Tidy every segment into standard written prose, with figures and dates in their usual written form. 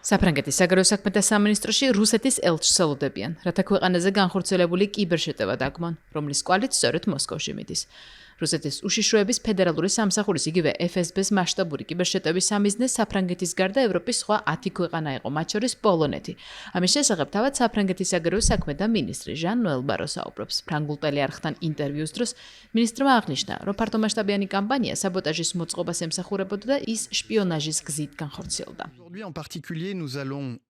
საფრანგეთის საგარეო საქმეთა სამინისტროში რუსეთის ელჩს ელოდებიან, რათა ქვეყანაზე განხორციელებული კიბერშეტევა დაგმონ, რომლის კვალიც სწორედ მოსკოვში მიდის. რუსეთის უშიშროების ფედერალური სამსახურის იგივე FSB-ს მასშტაბური კიბერშეტევის სამიზნე საფრანგეთის გარდა ევროპის სხვა 10 ქვეყანა იყო, მათ შორის პოლონეთი. ამის შესახებ თავად საფრანგეთის საგარეო საქმეთა მინისტრი ჟან-ნოელ ბარო საუბრობს. ფრანგულ ტელეარხთან ინტერვიუს დროს მინისტრმა აღნიშნა, რომ ფართომასშტაბიანი კამპანია საბოტაჟის მოწყობას ემსახურებოდა და ის შპიონაჟის გზით განხორციელდა.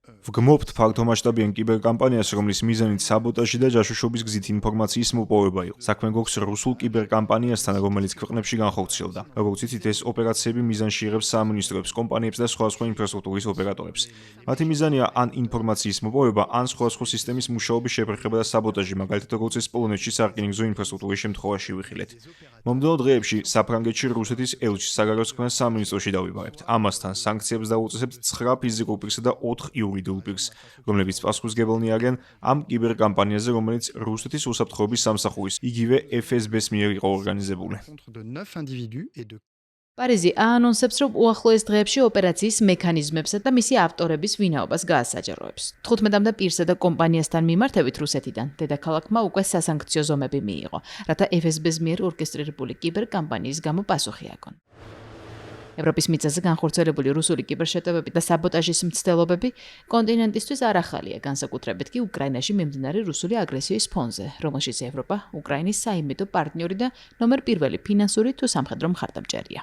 ვგმობთ ფართომასშტაბიან კიბერკამპანიას, რომლის მიზანით საბოტაჟი და ჯაშუშობის გზით ინფორმაციის მოპოვება იყო. საქმე გვაქვს რუსულ კიბერკამპანიასთან, რომელიც ქვეყნებში განხორციელდა. როგორც იცით, ეს ოპერაციები მიზანში იღებს სამინისტროებს, კომპანიებს და სხვადასხვა ინფრასტრუქტურის ოპერატორებს. მათი მიზანია ან ინფორმაციის მოპოვება, ან სხვადასხვა სისტემის მუშაობის შეფერხება და საბოტაჟი, მაგალითად როგორც ეს პოლონეთში სარკინიგზო ინფრასტრუქტურის შემთხვევაში ვიხილეთ. მომდევნო დღეებში საფრანგეთში რუსეთის ელჩს საგარეო საქმეთა სამინისტროში დავიბარებთ. ამასთან სანქციებს დავუწესებთ 9 ფიზიკურ პირსა და 4 იურიდიულ პირს, რომლებიც პასუხისმგებელნი არიან ამ კიბერკამპანიაზე, რომელიც რუსეთის უსაფრთხოების სამსახურის, იგივე FSB-ს მიერ იყო ორგანიზებული. პარიზი აანონსებს, რომ უახლოეს დღეებში ოპერაციის მექანიზმებსა და მისი ავტორების ვინაობას გაასაჯაროებს. 15-მდე პირსა და კომპანიასთან მიმართებით რუსეთიდან დედაქალაქმა უკვე სასანქციო ზომები მიიღო, რათა FSB-ს მიერ ორკესტრირებული კიბერკამპანიის გამო პასუხი აკონ. ევროპის მიწაზე განხორციელებული რუსული კიბერშეტევები და საბოტაჟის მცდელობები კონტინენტისთვის არ ახალია, განსაკუთრებით კი უკრაინაში მიმდინარე რუსული აგრესიის ფონზე, რომელშიც ევროპა უკრაინის საიმედო პარტნიორი და ნომერ პირველი ფინანსური თუ სამხედრო მხარდამჭერია.